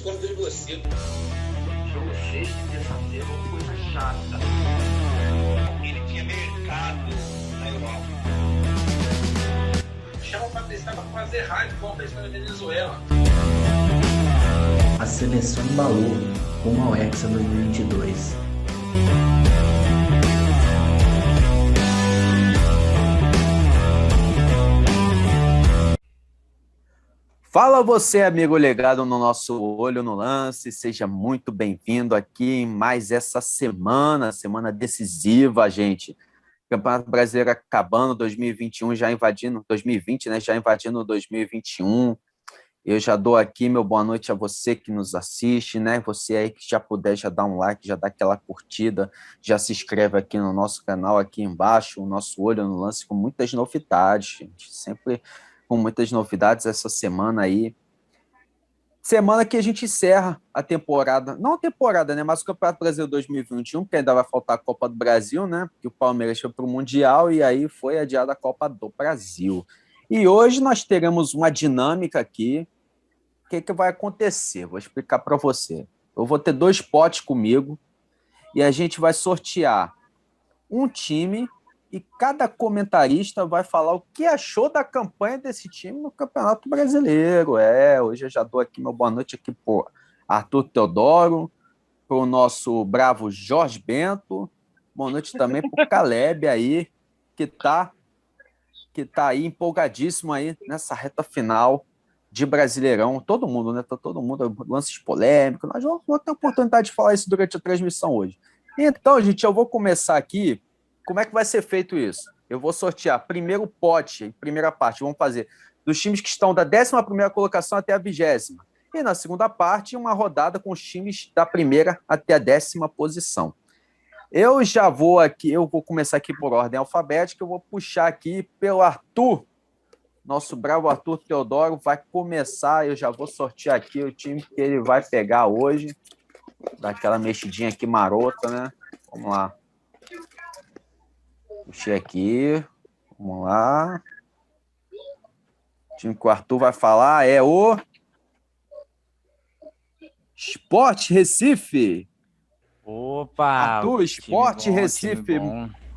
costas de você. Jogo 6 de terça-feira, uma coisa chata. Ele tinha mercado na Europa. Chama pra testar pra fazer rádio, igual fez na Venezuela. A seleção embalou rumo ao Hexa 2022. Fala você, amigo ligado no nosso Olho no Lance, seja muito bem-vindo aqui em mais essa semana decisiva, gente. Campeonato Brasileiro acabando, 2021 já invadindo, 2020, né, já invadindo 2021. Eu já dou aqui meu boa noite a você que nos assiste, né? Você aí que já puder, já dá um like, já dá aquela curtida, já se inscreve aqui no nosso canal, aqui embaixo, o nosso Olho no Lance com muitas novidades, gente. Sempre com muitas novidades essa semana aí. Semana que a gente encerra a temporada, não a temporada, né? Mas o Campeonato Brasileiro 2021, que ainda vai faltar a Copa do Brasil, né? Porque o Palmeiras foi para o Mundial e aí foi adiada a Copa do Brasil. E hoje nós teremos uma dinâmica aqui. O que vai acontecer? Vou explicar para você. Eu vou ter 2 potes comigo e a gente vai sortear um time e cada comentarista vai falar o que achou da campanha desse time no Campeonato Brasileiro. Hoje eu já dou aqui meu boa noite aqui por Arthur Teodoro, para o nosso bravo Jorge Bento, boa noite também para o Caleb aí, que tá aí empolgadíssimo aí nessa reta final de Brasileirão. Todo mundo, né? Tá todo mundo, lances polêmicos. Nós vamos ter a oportunidade de falar isso durante a transmissão hoje. Então, gente, eu vou começar aqui. Como é que vai ser feito isso? Eu vou sortear primeiro pote, primeira parte, vamos fazer dos times que estão da 11ª colocação até a 20ª. E na segunda parte, uma rodada com os times da primeira até a 10ª posição. Eu já vou aqui, eu vou começar aqui por ordem alfabética, eu vou puxar aqui pelo Arthur, nosso bravo Arthur Teodoro, vai começar, eu já vou sortear aqui o time que ele vai pegar hoje, daquela mexidinha aqui marota, né? Vamos lá. Puxei aqui, vamos lá. O time que o Arthur vai falar é o Sport Recife. Opa! Arthur, Sport Recife.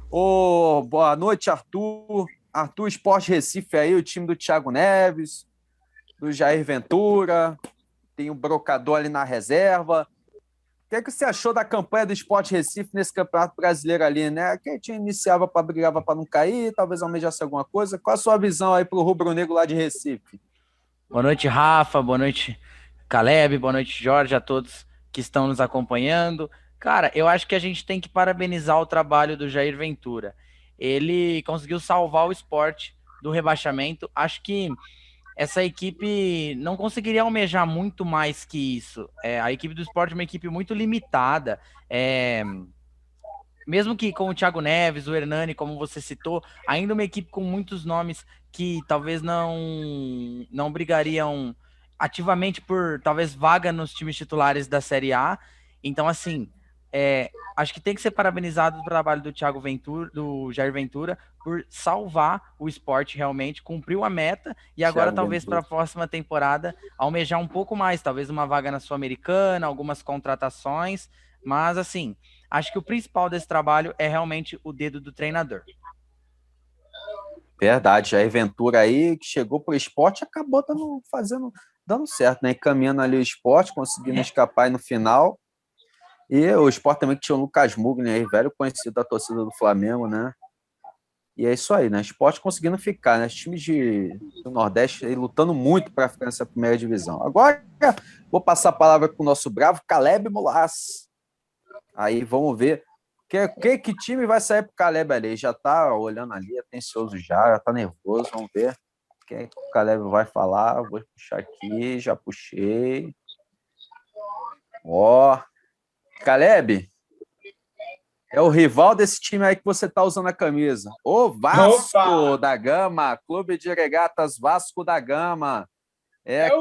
Boa noite, Arthur. Arthur, Sport Recife aí, o time do Thiago Neves, do Jair Ventura, tem o Brocador ali na reserva. O que você achou da campanha do Sport Recife nesse Campeonato Brasileiro ali, né? Que a gente iniciava brigava para não cair, talvez almejasse alguma coisa. Qual a sua visão aí pro rubro-negro lá de Recife? Boa noite, Rafa. Boa noite, Caleb. Boa noite, Jorge, a todos que estão nos acompanhando. Cara, eu acho que a gente tem que parabenizar o trabalho do Jair Ventura. Ele conseguiu salvar o Sport do rebaixamento. Acho que essa equipe não conseguiria almejar muito mais que isso. A equipe do Sport é uma equipe muito limitada. Mesmo que com o Thiago Neves, o Hernani, como você citou, ainda uma equipe com muitos nomes que talvez não brigariam ativamente por talvez vaga nos times titulares da Série A. Então, assim, acho que tem que ser parabenizado o trabalho do Thiago Ventura, do Jair Ventura, por salvar o Sport realmente, cumpriu a meta e agora talvez para a próxima temporada almejar um pouco mais, talvez uma vaga na Sul-Americana, algumas contratações, mas assim, acho que o principal desse trabalho é realmente o dedo do treinador. Verdade, Jair Ventura aí, que chegou pro Sport, acabou dando certo, né? Encaminhando ali o Sport, conseguindo escapar aí no final. E o Sport também que tinha o Lucas Mugni aí, velho conhecido da torcida do Flamengo, né? E é isso aí, né? Sport conseguindo ficar, né? Os times do Nordeste aí, lutando muito para ficar nessa primeira divisão. Agora, vou passar a palavra para o nosso bravo Caleb Mulas. Aí, vamos ver que time vai sair pro Caleb ali. Já tá olhando ali, atencioso já tá nervoso. Vamos ver o que o Caleb vai falar. Vou puxar aqui, já puxei. Ó, Caleb, é o rival desse time aí que você tá usando a camisa. O Vasco Opa! da Gama, Clube de Regatas Vasco da Gama.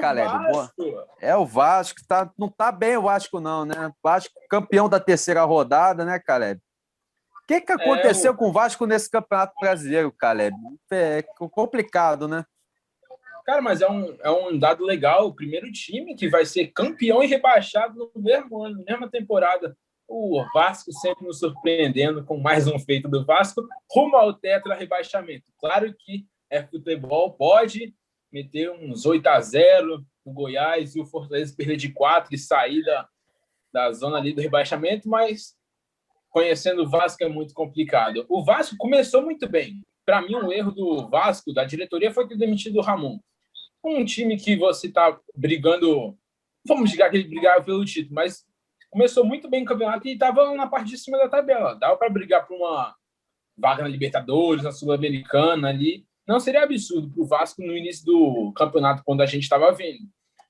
Caleb, o Vasco. É o Vasco, não tá bem o Vasco não, né? Vasco campeão da 3ª rodada, né, Caleb? O que aconteceu com o Vasco nesse Campeonato Brasileiro, Caleb? É complicado, né? Cara, mas é um dado legal. O primeiro time que vai ser campeão e rebaixado no mesmo ano, na mesma temporada. O Vasco sempre nos surpreendendo com mais um feito do Vasco, rumo ao tetra rebaixamento. Claro que futebol, pode meter uns 8-0 o Goiás e o Fortaleza perder de 4 e sair da zona ali do rebaixamento, mas conhecendo o Vasco é muito complicado. O Vasco começou muito bem. Para mim, um erro do Vasco, da diretoria, foi ter demitido o Ramon. Um time que você está brigando, vamos dizer que ele brigava pelo título, mas começou muito bem o campeonato e estava na parte de cima da tabela. Dava para brigar por uma vaga na Libertadores, na Sul-Americana ali. Não seria absurdo para o Vasco no início do campeonato, quando a gente estava vendo.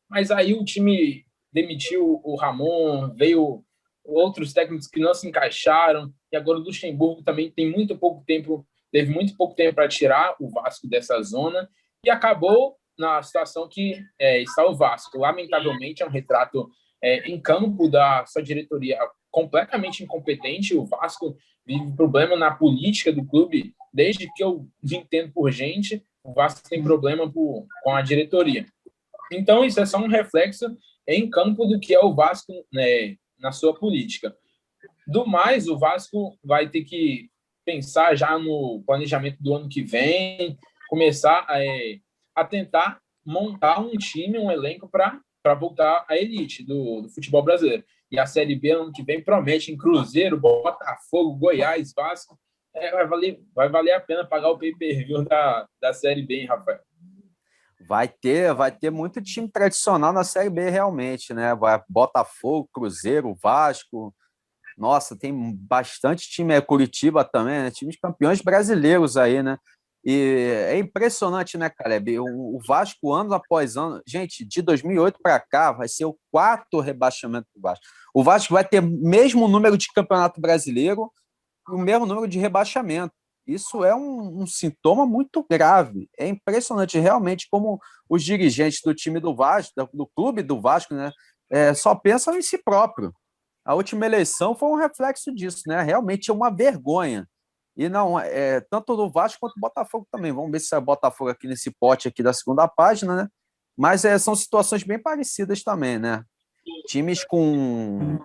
Mas aí o time demitiu o Ramon, veio outros técnicos que não se encaixaram, e agora o Luxemburgo também teve muito pouco tempo para tirar o Vasco dessa zona, e acabou na situação que está o Vasco. Lamentavelmente, é um retrato em campo da sua diretoria completamente incompetente. O Vasco vive problema na política do clube, desde que eu entendo por gente, o Vasco tem problema com a diretoria. Então, isso é só um reflexo em campo do que é o Vasco, né, na sua política. Do mais, o Vasco vai ter que pensar já no planejamento do ano que vem, começar a tentar montar um time, um elenco para voltar à elite do futebol brasileiro. E a Série B ano que vem promete em Cruzeiro, Botafogo, Goiás, Vasco. Vai valer a pena pagar o pay-per-view da Série B, hein, Rafael? Vai ter muito time tradicional na Série B, realmente, né? Botafogo, Cruzeiro, Vasco. Nossa, tem bastante time, Curitiba também, né? Times campeões brasileiros aí, né? E é impressionante, né, Caleb? O Vasco, ano após ano, gente, de 2008 para cá, vai ser o 4º rebaixamento do Vasco. O Vasco vai ter o mesmo número de campeonato brasileiro e o mesmo número de rebaixamento. Isso é um sintoma muito grave. É impressionante, realmente, como os dirigentes do time do Vasco, do clube do Vasco, né, só pensam em si próprio. A última eleição foi um reflexo disso, né? Realmente é uma vergonha. E não, tanto do Vasco quanto do Botafogo também. Vamos ver se é Botafogo aqui nesse pote aqui da segunda página, né? Mas são situações bem parecidas também, né? Times com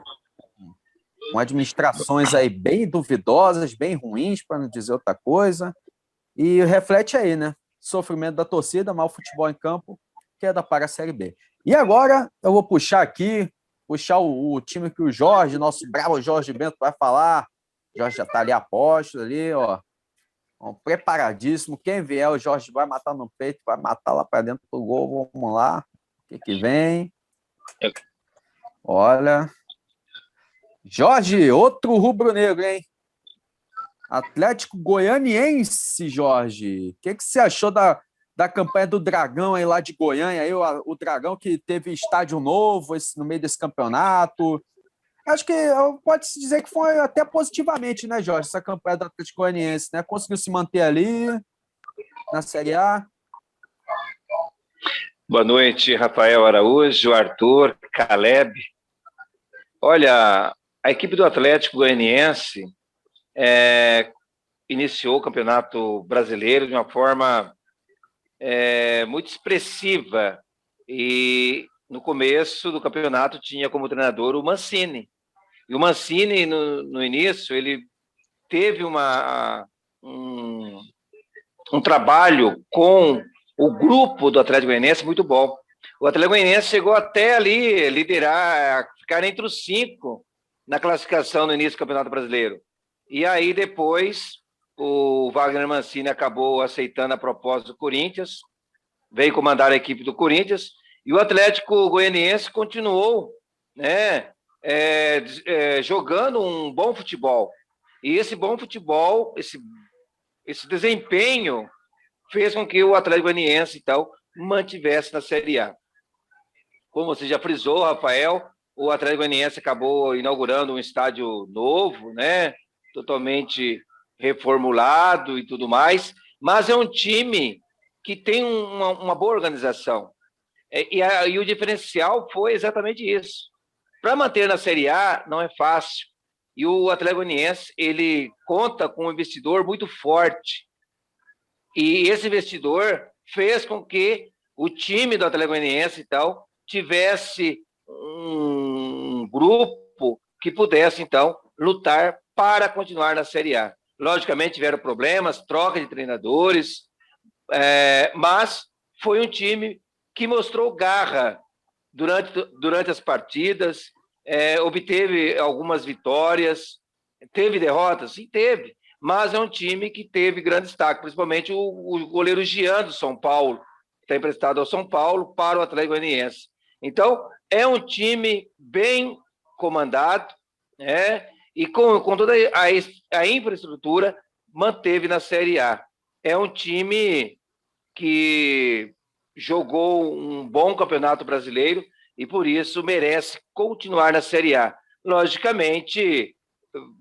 administrações aí bem duvidosas, bem ruins, para não dizer outra coisa. E reflete aí, né? Sofrimento da torcida, mau futebol em campo, queda para a Série B. E agora eu vou puxar o time que o Jorge, nosso bravo Jorge Bento, vai falar. O Jorge já está ali a postos, ali, ó. Preparadíssimo. Quem vier, o Jorge vai matar no peito, vai matar lá para dentro do gol. Vamos lá. O que vem? Olha. Jorge, outro rubro-negro, hein? Atlético Goianiense, Jorge. O que você achou da campanha do Dragão aí lá de Goiânia? Aí, o Dragão que teve estádio novo no meio desse campeonato. Acho que pode-se dizer que foi até positivamente, né, Jorge, essa campanha do Atlético Goianiense, né? Conseguiu se manter ali na Série A. Boa noite, Rafael Araújo, Arthur, Caleb. Olha, a equipe do Atlético Goianiense iniciou o Campeonato Brasileiro de uma forma muito expressiva e no começo do campeonato tinha como treinador o Mancini. E o Mancini, no início, ele teve um trabalho com o grupo do Atlético Goianiense muito bom. O Atlético Goianiense chegou até ali ficar entre os 5 na classificação no início do Campeonato Brasileiro. E aí depois o Wagner Mancini acabou aceitando a proposta do Corinthians, veio comandar a equipe do Corinthians, e o Atlético Goianiense continuou, né, jogando um bom futebol. E esse bom futebol, esse desempenho, fez com que o Atlético Goianiense, então, mantivesse na Série A. Como você já frisou, Rafael, o Atlético Goianiense acabou inaugurando um estádio novo, né, totalmente reformulado e tudo mais, mas é um time que tem uma boa organização. E o diferencial foi exatamente isso. Para manter na Série A não é fácil. E o Atlético Goianiense, ele conta com um investidor muito forte. E esse investidor fez com que o time do Atlético Goianiense, então, tivesse um grupo que pudesse, então, lutar para continuar na Série A. Logicamente, tiveram problemas, troca de treinadores, mas foi um time que mostrou garra durante as partidas, obteve algumas vitórias, teve derrotas? Sim, teve, mas é um time que teve grande destaque, principalmente o goleiro Jean do São Paulo, que está emprestado ao São Paulo para o Atlético Goianiense. Então, é um time bem comandado, e com toda a infraestrutura, manteve na Série A. É um time que jogou um bom campeonato brasileiro e, por isso, merece continuar na Série A. Logicamente,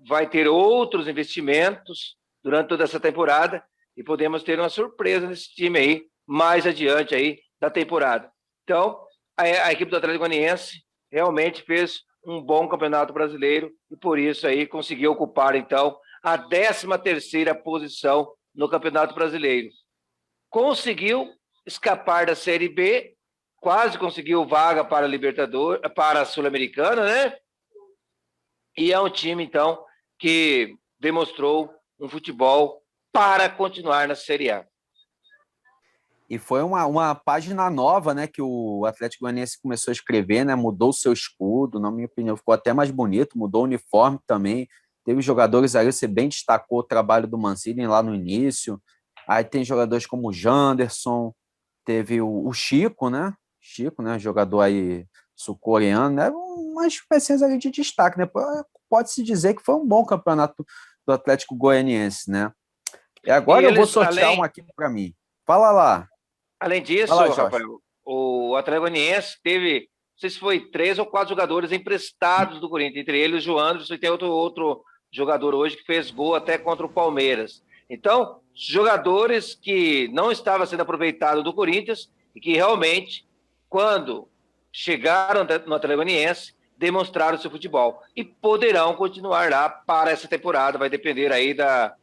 vai ter outros investimentos durante toda essa temporada e podemos ter uma surpresa nesse time aí, mais adiante aí da temporada. Então, a equipe do Atlético Goianiense realmente fez um bom campeonato brasileiro e, por isso, aí conseguiu ocupar, então, a 13ª posição no Campeonato Brasileiro. Conseguiu escapar da Série B, quase conseguiu vaga para a Libertadores, para a Sul-Americana, né? E é um time, então, que demonstrou um futebol para continuar na Série A. E foi uma página nova, né, que o Atlético Goianiense começou a escrever, né, mudou o seu escudo, na minha opinião, ficou até mais bonito, mudou o uniforme também, teve jogadores aí, você bem destacou o trabalho do Mancini lá no início, aí tem jogadores como o Janderson, teve o Chico, né, jogador aí sul-coreano, né, umas pecinhas ali de destaque, né, pode-se dizer que foi um bom campeonato do Atlético Goianiense, né. E agora eu vou sortear um aqui para mim. Fala lá. Além disso, Rafael, o Atlético Goianiense teve, não sei se foi 3 ou 4 jogadores emprestados do Corinthians, entre eles o Joandro, e tem outro jogador hoje que fez gol até contra o Palmeiras. Então, jogadores que não estavam sendo aproveitados do Corinthians e que realmente, quando chegaram no Atlético Goianiense, demonstraram seu futebol e poderão continuar lá para essa temporada, vai depender aí da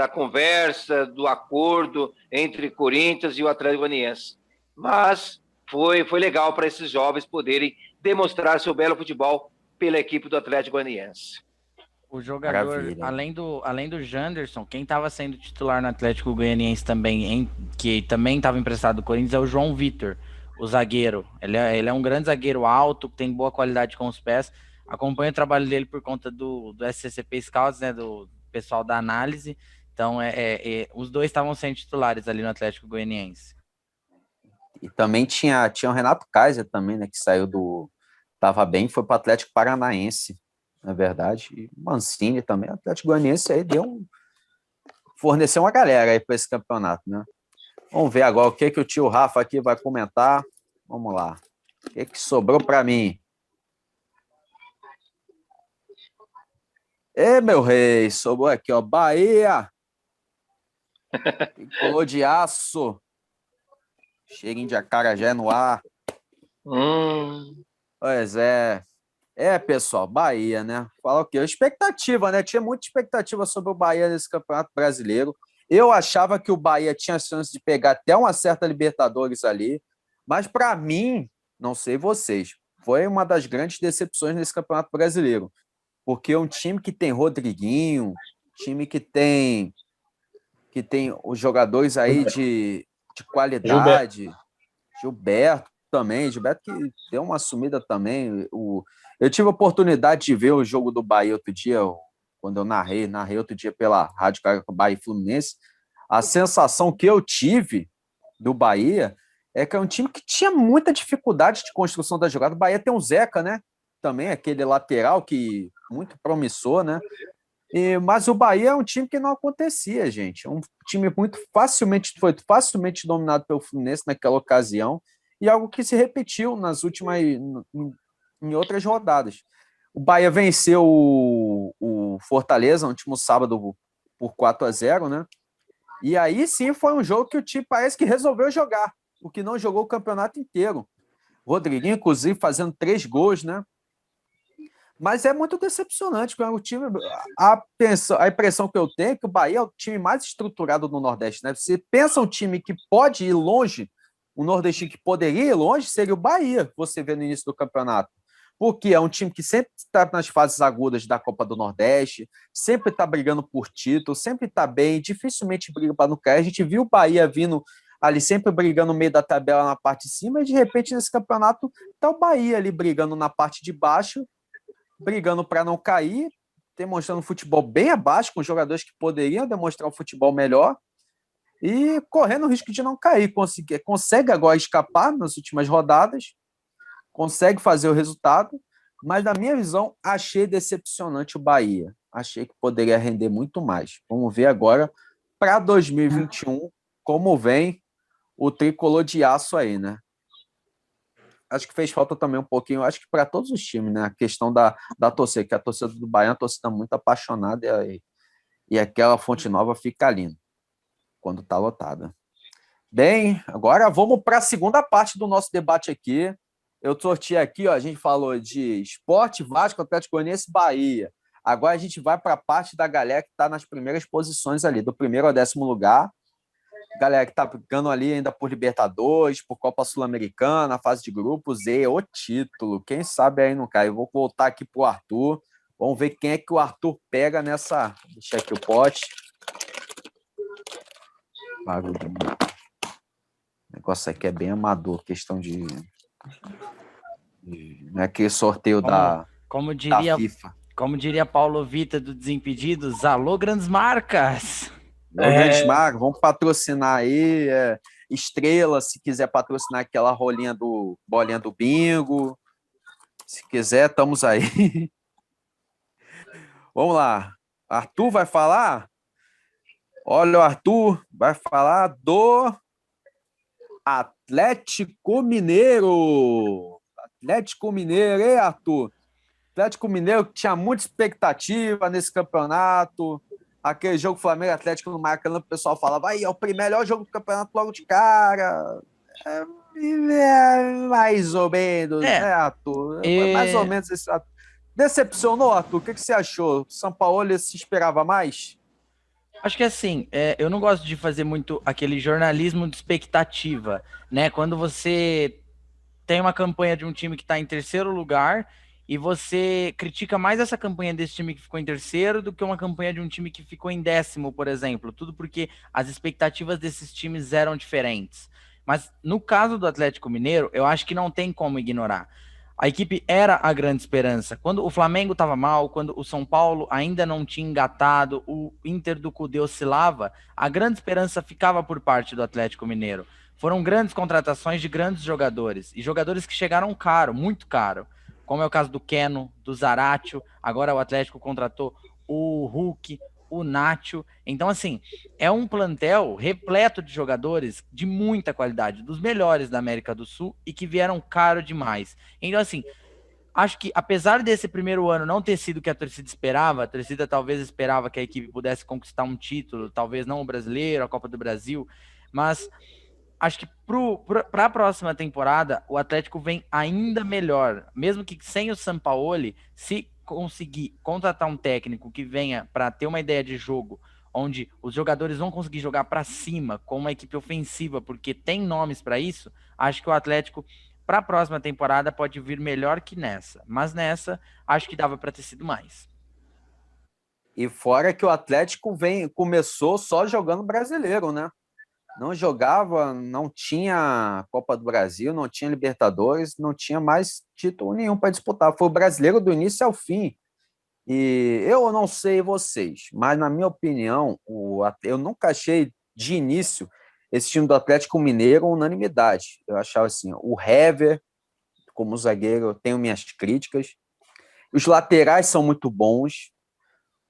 conversa, do acordo entre Corinthians e o Atlético Goianiense. Mas foi legal para esses jovens poderem demonstrar seu belo futebol pela equipe do Atlético Goianiense. O jogador, além do Janderson, quem estava sendo titular no Atlético Goianiense também, que também estava emprestado do Corinthians, é o João Vitor, o zagueiro. Ele é um grande zagueiro alto, que tem boa qualidade com os pés. Acompanho o trabalho dele por conta do SCCP Scouts, né, do pessoal da análise. Então, os dois estavam sendo titulares ali no Atlético Goianiense. E também tinha o Renato Kaiser também, né, que saiu tava bem, foi para o Atlético Paranaense, na verdade. E o Mancini também, o Atlético Goianiense aí forneceu uma galera aí para esse campeonato, né? Vamos ver agora o que o tio Rafa aqui vai comentar. Vamos lá. O que sobrou para mim? Meu rei, sobrou aqui, ó, Bahia. Tricolor de aço. Cheirinho de acarajé no ar. Pois é. Pessoal, Bahia, né? Fala o quê? Expectativa, né? Tinha muita expectativa sobre o Bahia nesse Campeonato Brasileiro. Eu achava que o Bahia tinha chance de pegar até uma certa Libertadores ali, mas para mim, não sei vocês, foi uma das grandes decepções nesse Campeonato Brasileiro, porque é um time que tem Rodriguinho, time que tem os jogadores aí de qualidade, Gilberto também, Gilberto que deu uma sumida também. Eu tive a oportunidade de ver o jogo do Bahia outro dia, quando eu narrei outro dia pela Rádio Carioca Bahia e Fluminense. A sensação que eu tive do Bahia é que é um time que tinha muita dificuldade de construção da jogada. O Bahia tem o Zeca, né? Também aquele lateral que muito promissor, né? Mas o Bahia é um time que não acontecia, gente. É um time foi facilmente dominado pelo Fluminense naquela ocasião e algo que se repetiu em outras rodadas. O Bahia venceu o Fortaleza no último sábado por 4-0, né? E aí sim foi um jogo que o time parece que resolveu jogar, porque não jogou o campeonato inteiro. Rodriguinho, inclusive, fazendo 3 gols, né? Mas é muito decepcionante, porque o time. A impressão que eu tenho é que o Bahia é o time mais estruturado do Nordeste, né? Você pensa um time que pode ir longe um nordestino que poderia ir longe seria o Bahia, você vê no início do campeonato. Porque é um time que sempre está nas fases agudas da Copa do Nordeste, sempre está brigando por título, sempre está bem, dificilmente briga para não cair. A gente viu o Bahia vindo ali sempre brigando no meio da tabela na parte de cima, e de repente nesse campeonato está o Bahia ali brigando na parte de baixo, brigando para não cair, demonstrando um futebol bem abaixo, com jogadores que poderiam demonstrar um futebol melhor, e correndo o risco de não cair. Consegue agora escapar nas últimas rodadas, consegue fazer o resultado, mas na minha visão, achei decepcionante o Bahia. Achei que poderia render muito mais. Vamos ver agora, para 2021, como vem o tricolor de aço aí, né? Acho que fez falta também um pouquinho, acho que para todos os times, né? A questão da torcida, que a torcida do Bahia é uma torcida muito apaixonada, e aquela Fonte Nova fica linda quando está lotada. Bem, agora vamos para a segunda parte do nosso debate aqui. Eu sorteei aqui, ó, a gente falou de Sport, Vasco, Atlético Goianiense, Bahia. Agora a gente vai para a parte da galera que está nas primeiras posições ali, do primeiro ao 10º lugar. Galera que está brigando ali ainda por Libertadores, por Copa Sul-Americana, fase de grupos, e o título. Quem sabe aí não cai. Eu vou voltar aqui para o Arthur. Vamos ver quem é que o Arthur pega nessa... Deixa aqui o pote. O negócio aqui é bem amador, questão de não é aquele sorteio da FIFA. Como diria Paulo Vitor do Desimpedidos, alô, grandes marcas! Grandes marcas, vamos patrocinar aí. Estrela, se quiser patrocinar aquela bolinha do bingo. Se quiser, estamos aí. Vamos lá. Arthur vai falar? Olha, o Arthur vai falar do Atlético Mineiro. Atlético Mineiro, hein, Arthur? Atlético Mineiro que tinha muita expectativa nesse campeonato. Aquele jogo Flamengo Atlético no Maracanã, o pessoal falava, aí é o melhor jogo do campeonato logo de cara. Mais ou menos, né, Arthur? Mais ou menos esse. Decepcionou, Arthur? O que você achou? São Paulo se esperava mais? Acho que assim, eu não gosto de fazer muito aquele jornalismo de expectativa, né? Quando você tem uma campanha de um time que está em terceiro lugar e você critica mais essa campanha desse time que ficou em terceiro do que uma campanha de um time que ficou em 10º, por exemplo. Tudo porque as expectativas desses times eram diferentes. Mas no caso do Atlético Mineiro, eu acho que não tem como ignorar. A equipe era a grande esperança. Quando o Flamengo estava mal, quando o São Paulo ainda não tinha engatado, o Inter do Cudê oscilava, a grande esperança ficava por parte do Atlético Mineiro. Foram grandes contratações de grandes jogadores, e jogadores que chegaram caro, muito caro, como é o caso do Keno, do Zaratio. Agora o Atlético contratou o Hulk, o Nacho. Então, assim, é um plantel repleto de jogadores de muita qualidade, dos melhores da América do Sul, e que vieram caro demais. Então, assim, acho que apesar desse primeiro ano não ter sido o que a torcida esperava, a torcida talvez esperava que a equipe pudesse conquistar um título, talvez não o brasileiro, a Copa do Brasil, mas acho que para a próxima temporada o Atlético vem ainda melhor, mesmo que sem o Sampaoli, se conseguir contratar um técnico que venha para ter uma ideia de jogo, onde os jogadores vão conseguir jogar para cima com uma equipe ofensiva, porque tem nomes para isso, acho que o Atlético para a próxima temporada pode vir melhor que nessa, mas nessa acho que dava para ter sido mais. E fora que o Atlético começou só jogando brasileiro, né? Não jogava, não tinha Copa do Brasil, não tinha Libertadores, não tinha mais título nenhum para disputar. Foi o brasileiro do início ao fim. E eu não sei vocês, mas na minha opinião, eu nunca achei de início esse time do Atlético Mineiro unanimidade. Eu achava assim, o Hever, como zagueiro, eu tenho minhas críticas. Os laterais são muito bons.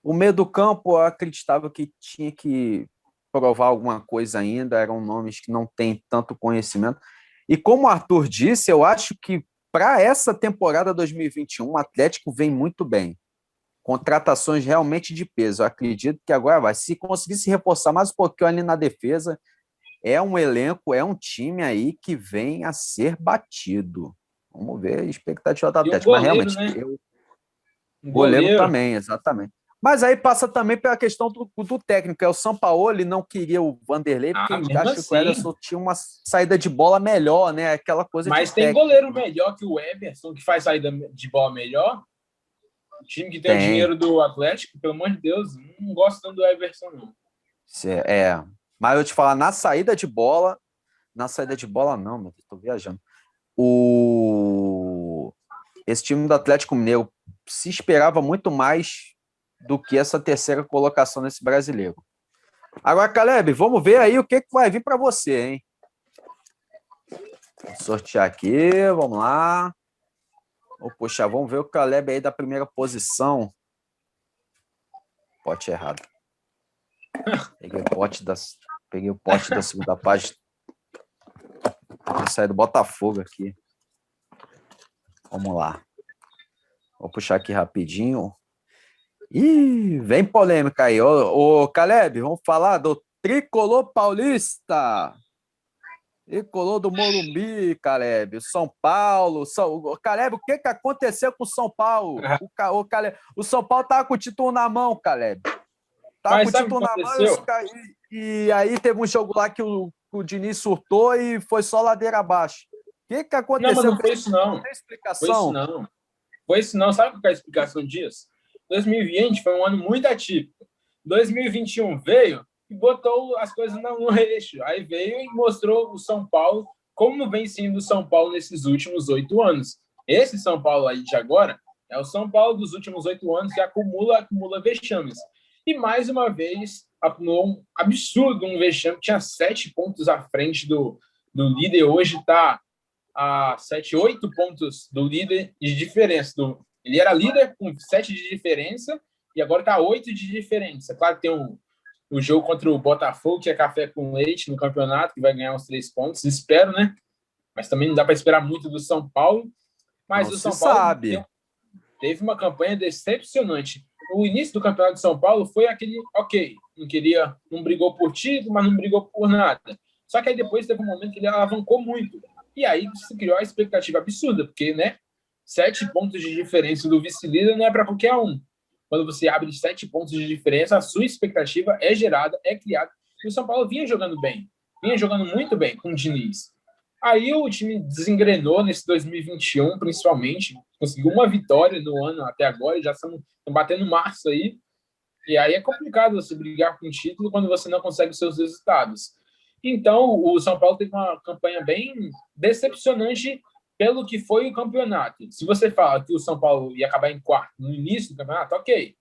O meio do campo, eu acreditava que tinha que provar alguma coisa ainda, eram nomes que não têm tanto conhecimento. E como o Arthur disse, eu acho que para essa temporada 2021, o Atlético vem muito bem. Contratações realmente de peso. Eu acredito que agora vai. Se conseguir se reforçar mais um pouquinho ali na defesa, é um elenco, é um time aí que vem a ser batido. Vamos ver a expectativa do Atlético. Goleiro, mas realmente, né? goleiro também, exatamente. Mas aí passa também pela questão do técnico. É o Sampaoli não queria o Vanderlei, porque ele mesmo acha que o Ederson tinha uma saída de bola melhor, né? Aquela coisa Mas de tem técnico. goleiro melhor que o Everson, que faz saída de bola melhor. O time que tem o dinheiro do Atlético, pelo amor de Deus, não gosto tanto do Everson, não. Mas eu te falar, na saída de bola não, meu Deus, tô viajando. Esse time do Atlético Mineiro se esperava muito mais do que essa terceira colocação nesse brasileiro. Agora, Caleb, vamos ver aí o que vai vir para você, hein? Vou sortear aqui, vamos lá. Puxa, vamos ver o Caleb aí da primeira posição. Pote errado. Peguei o pote da segunda página. Vou sair do Botafogo aqui. Vamos lá. Vou puxar aqui rapidinho. Ih, vem polêmica aí. Ô, Caleb, vamos falar do Tricolor Paulista. Tricolor do Morumbi, Caleb. São Paulo. Caleb, o que aconteceu com o São Paulo? O São Paulo tava com o título na mão, Caleb. Tava com o título na mão e aí teve um jogo lá que o Diniz surtou e foi só ladeira abaixo. O que aconteceu? Não, mas não foi isso, não. Não tem explicação. Foi isso, não. Sabe qual é a explicação disso? 2020 foi um ano muito atípico. 2021 veio e botou as coisas no eixo. Aí veio e mostrou o São Paulo, como vem sendo o São Paulo nesses últimos 8 anos. Esse São Paulo aí de agora é o São Paulo dos últimos 8 anos que acumula vexames. E mais uma vez acumulou um absurdo, um vexame. Tinha 7 pontos à frente do líder. Hoje está a 7, 8 pontos do líder de diferença. Ele era líder com 7 de diferença e agora está 8 de diferença. Claro que tem o jogo contra o Botafogo, que é café com leite no campeonato, que vai ganhar uns 3 pontos. Espero, né? Mas também não dá para esperar muito do São Paulo. Mas não o São Paulo sabe. Teve uma campanha decepcionante. O início do campeonato de São Paulo foi aquele, não brigou por título, mas não brigou por nada. Só que aí depois teve um momento que ele alavancou muito. E aí se criou a expectativa absurda, porque, né, 7 pontos de diferença do vice-líder não é para qualquer um. Quando você abre 7 pontos de diferença, a sua expectativa é gerada, é criada. E o São Paulo vinha jogando bem, vinha jogando muito bem com o Diniz. Aí o time desengrenou nesse 2021, principalmente. Conseguiu uma vitória no ano até agora, já estão batendo março aí. E aí é complicado você brigar com o título quando você não consegue os seus resultados. Então, o São Paulo teve uma campanha bem decepcionante pelo que foi o campeonato. Se você fala que o São Paulo ia acabar em quarto no início do campeonato, ok.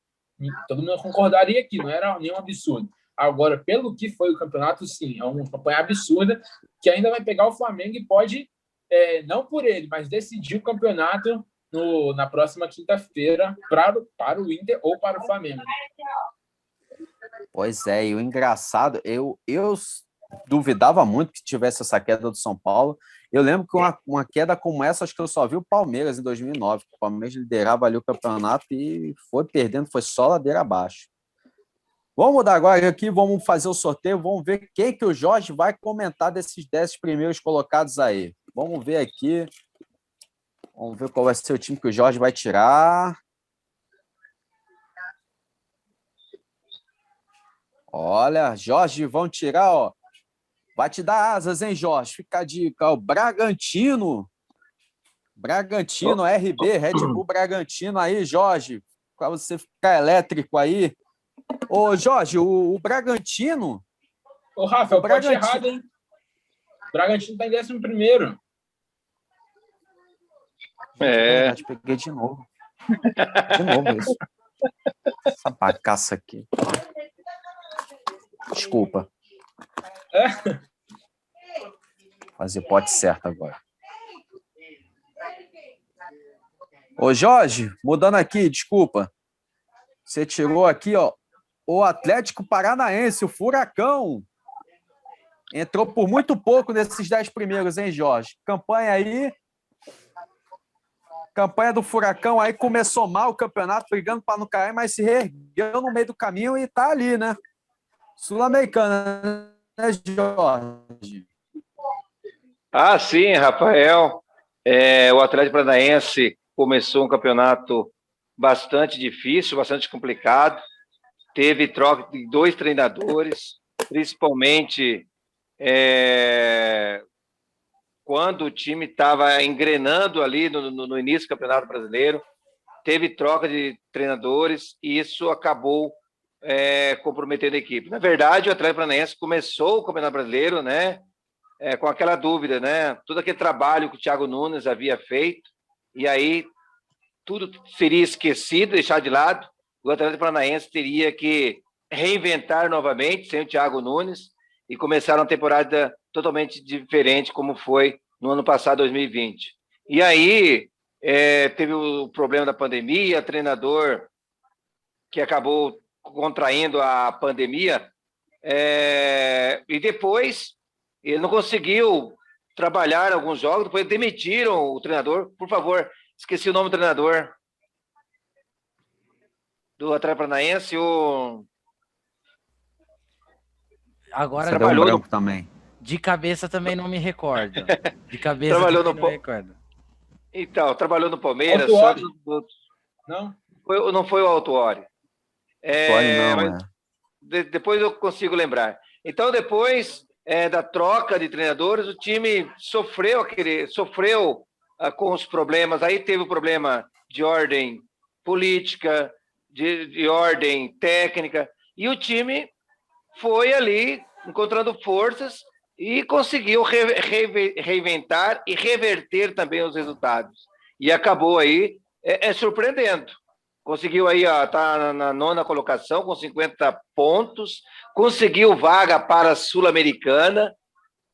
Todo mundo concordaria aqui, não era nenhum absurdo. Agora, pelo que foi o campeonato, sim, é uma campanha absurda que ainda vai pegar o Flamengo e pode, não por ele, mas decidir o campeonato na próxima quinta-feira para o Inter ou para o Flamengo. Pois é, e o engraçado, eu duvidava muito que tivesse essa queda do São Paulo. Eu lembro que uma queda como essa, acho que eu só vi o Palmeiras em 2009. O Palmeiras liderava ali o campeonato e foi perdendo, foi só ladeira abaixo. Vamos mudar agora aqui, vamos fazer o sorteio, vamos ver quem que o Jorge vai comentar desses 10 primeiros colocados aí. Vamos ver aqui. Vamos ver qual vai ser o time que o Jorge vai tirar. Olha, Jorge, vão tirar, ó. Vai te dar asas, hein, Jorge? Fica a dica. O Bragantino, RB, Red Bull Bragantino aí, Jorge, para você ficar elétrico aí. Ô, Jorge, o Bragantino... Ô, Rafa, pode errado, hein? O Bragantino tá em 11º. Peguei de novo. Isso. Essa bagaça aqui. Desculpa. Fazer pote certo agora. Ô, Jorge, mudando aqui, desculpa. Você tirou aqui, ó, o Atlético Paranaense, o Furacão. Entrou por muito pouco nesses 10 primeiros, hein, Jorge? Campanha do Furacão aí começou mal o campeonato, brigando para não cair, mas se reergueu no meio do caminho e tá ali, né? Sul-Americana, né, Jorge? Ah, sim, Rafael. O Atlético Paranaense começou um campeonato bastante difícil, bastante complicado. Teve troca de 2 treinadores, principalmente quando o time estava engrenando ali no início do Campeonato Brasileiro. Teve troca de treinadores e isso acabou comprometendo a equipe. Na verdade, o Atlético Paranaense começou o Campeonato Brasileiro, né, com aquela dúvida, né, todo aquele trabalho que o Thiago Nunes havia feito, e aí tudo seria esquecido, deixado de lado. O Atlético Paranaense teria que reinventar novamente, sem o Thiago Nunes, e começar uma temporada totalmente diferente, como foi no ano passado, 2020. E aí teve o problema da pandemia, treinador que acabou contraindo a pandemia, e depois ele não conseguiu trabalhar alguns jogos, depois demitiram o treinador. Por favor, esqueci o nome do treinador do Atlético Paranaense, Agora Trabalhou no... também. De cabeça também não me recordo. De cabeça trabalhou também no não me recordo. Então, trabalhou no Palmeiras. Não? Não foi o Autuori. Não, depois eu consigo lembrar. Então, depois da troca de treinadores, o time sofreu com os problemas. Aí teve o problema de ordem política, de ordem técnica, e o time foi ali encontrando forças e conseguiu reinventar e reverter também os resultados. E acabou aí surpreendendo. Conseguiu aí, tá na 9ª colocação com 50 pontos, conseguiu vaga para a Sul-Americana,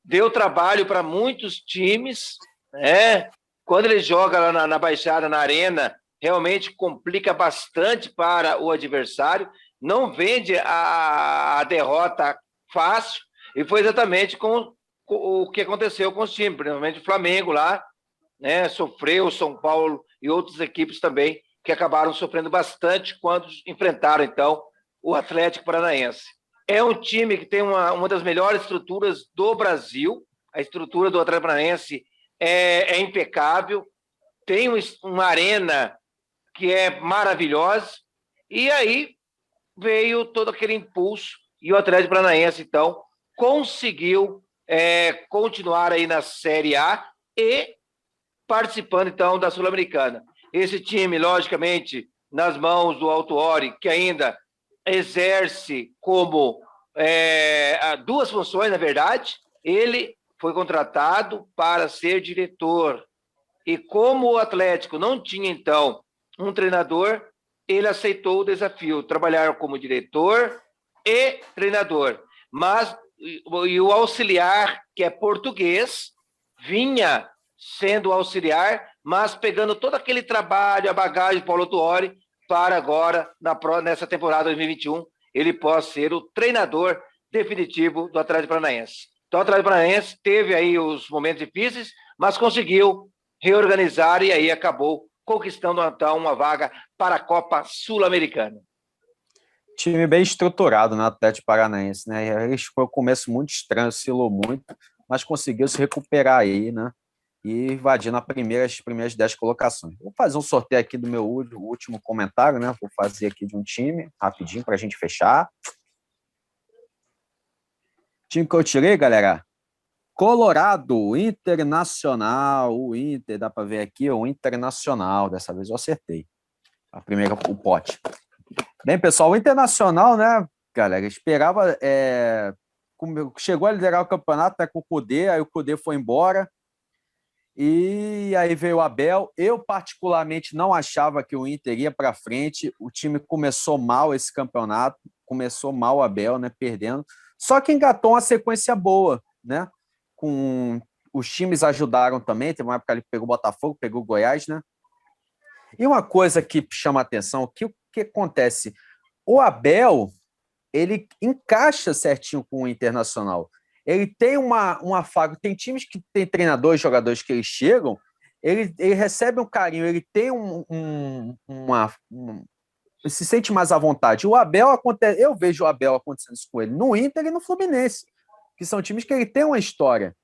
deu trabalho para muitos times, né? Quando ele joga lá na Baixada, na Arena, realmente complica bastante para o adversário, não vende a derrota fácil, e foi exatamente com o que aconteceu com os times, principalmente o Flamengo lá, né? Sofreu, o São Paulo e outras equipes também, que acabaram sofrendo bastante quando enfrentaram, então, o Atlético Paranaense. É um time que tem uma das melhores estruturas do Brasil. A estrutura do Atlético Paranaense é impecável, tem uma arena que é maravilhosa, e aí veio todo aquele impulso, e o Atlético Paranaense, então, conseguiu continuar aí na Série A e participando, então, da Sul-Americana. Esse time, logicamente, nas mãos do Autuori, que ainda exerce como 2 funções, na verdade. Ele foi contratado para ser diretor. E como o Atlético não tinha, então, um treinador, ele aceitou o desafio, trabalhar como diretor e treinador. Mas e o auxiliar, que é português, vinha sendo auxiliar, mas pegando todo aquele trabalho, a bagagem do Paulo Autuori, para agora, nessa temporada 2021, ele possa ser o treinador definitivo do Atlético Paranaense. Então, o Atlético Paranaense teve aí os momentos difíceis, mas conseguiu reorganizar e aí acabou conquistando, então, uma vaga para a Copa Sul-Americana. Time bem estruturado no Atlético Paranaense, né? Foi um começo muito estranho, oscilou muito, mas conseguiu se recuperar aí, né? E invadindo as primeiras 10 colocações. Vou fazer um sorteio aqui do meu último comentário, né? Vou fazer aqui de um time, rapidinho, para a gente fechar. Time que eu tirei, galera, Colorado, Internacional, o Inter, dá para ver aqui, o Internacional, dessa vez eu acertei. A primeira, o pote. Bem, pessoal, o Internacional, né, galera, esperava, chegou a liderar o campeonato, né, com o Cudê, aí o Cudê foi embora, e aí veio o Abel. Eu, particularmente, não achava que o Inter ia para frente. O time começou mal esse campeonato, começou mal o Abel, né, perdendo. Só que engatou uma sequência boa, né? Os times ajudaram também. Teve uma época que ele pegou o Botafogo, pegou o Goiás, né? E uma coisa que chama a atenção, o que acontece? O Abel, ele encaixa certinho com o Internacional. Ele tem uma faca. Tem times que tem treinadores, jogadores que eles chegam, ele recebe um carinho, ele tem se sente mais à vontade. O Abel, eu vejo o Abel acontecendo isso com ele no Inter e no Fluminense, que são times que ele tem uma história.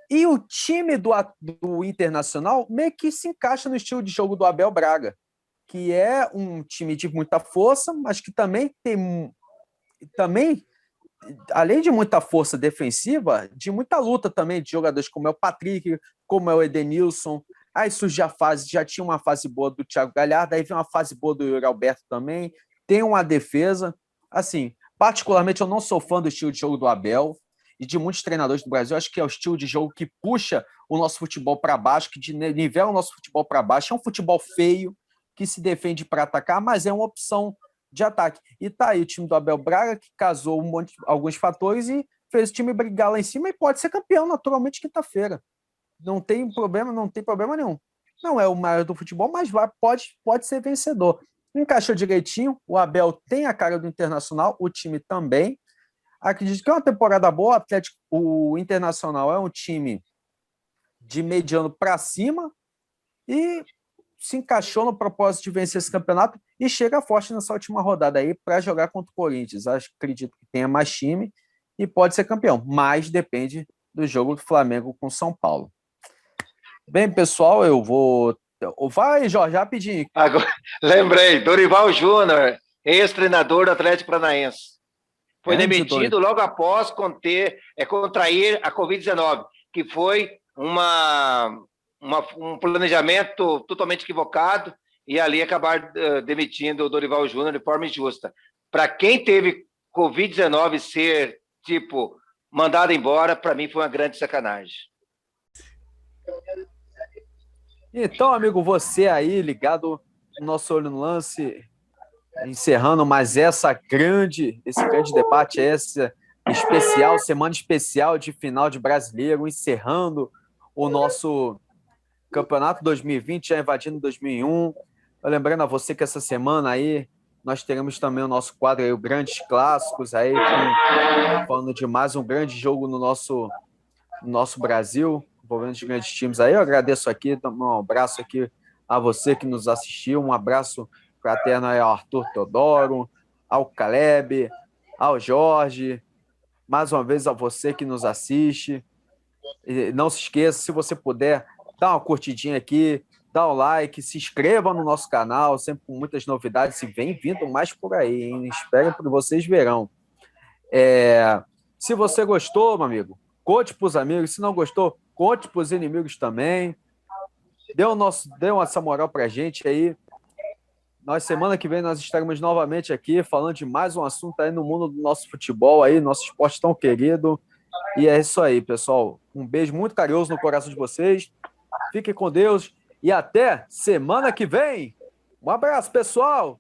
E o time do Internacional meio que se encaixa no estilo de jogo do Abel Braga, que é um time de muita força, mas que também também, além de muita força defensiva, de muita luta também de jogadores como é o Patrick, como é o Edenilson. Aí surge a fase, já tinha uma fase boa do Thiago Galhardo, aí vem uma fase boa do Yuri Alberto também, tem uma defesa. Assim, particularmente eu não sou fã do estilo de jogo do Abel e de muitos treinadores do Brasil. Acho que é o estilo de jogo que puxa o nosso futebol para baixo, que nivela o nosso futebol para baixo. É um futebol feio, que se defende para atacar, mas é uma opção de ataque. E tá aí o time do Abel Braga, que casou alguns fatores e fez o time brigar lá em cima e pode ser campeão naturalmente quinta-feira. Não tem problema nenhum. Não é o maior do futebol, mas pode ser vencedor. Encaixou direitinho, o Abel tem a cara do Internacional, o time também. Acredito que é uma temporada boa. O Internacional é um time de mediano para cima e se encaixou no propósito de vencer esse campeonato e chega forte nessa última rodada aí para jogar contra o Corinthians. Acredito que tenha mais time e pode ser campeão, mas depende do jogo do Flamengo com São Paulo. Bem, pessoal, eu vou... Vai, Jorge, rapidinho. Agora, lembrei, Dorival Júnior, ex-treinador do Atlético Paranaense. Foi demitido logo após contrair a Covid-19, que foi um planejamento totalmente equivocado e ali acabar demitindo o Dorival Júnior de forma injusta. Para quem teve Covid-19 ser, mandado embora, para mim foi uma grande sacanagem. Então, amigo, você aí ligado no nosso Olho no Lance, encerrando mais esse grande debate, essa especial, semana especial de final de Brasileiro, encerrando o nosso Campeonato 2020, já invadindo 2001. Lembrando a você que essa semana aí nós teremos também o nosso quadro aí, o Grandes Clássicos, aí, falando de mais um grande jogo no nosso Brasil, envolvendo os grandes times aí. Eu agradeço aqui, um abraço aqui a você que nos assistiu, um abraço fraterno aí ao Arthur Teodoro, ao Caleb, ao Jorge, mais uma vez a você que nos assiste. E não se esqueça, se você puder, dá uma curtidinha aqui, dá um like, se inscreva no nosso canal, sempre com muitas novidades, e vem vindo mais por aí, hein? Esperem porque vocês verão. Se você gostou, meu amigo, conte para os amigos. Se não gostou, conte para os inimigos também. Dê essa moral para a gente aí. Semana que vem, nós estaremos novamente aqui falando de mais um assunto aí no mundo do nosso futebol, aí, nosso esporte tão querido. E é isso aí, pessoal. Um beijo muito carinhoso no coração de vocês. Fiquem com Deus e até semana que vem. Um abraço, pessoal.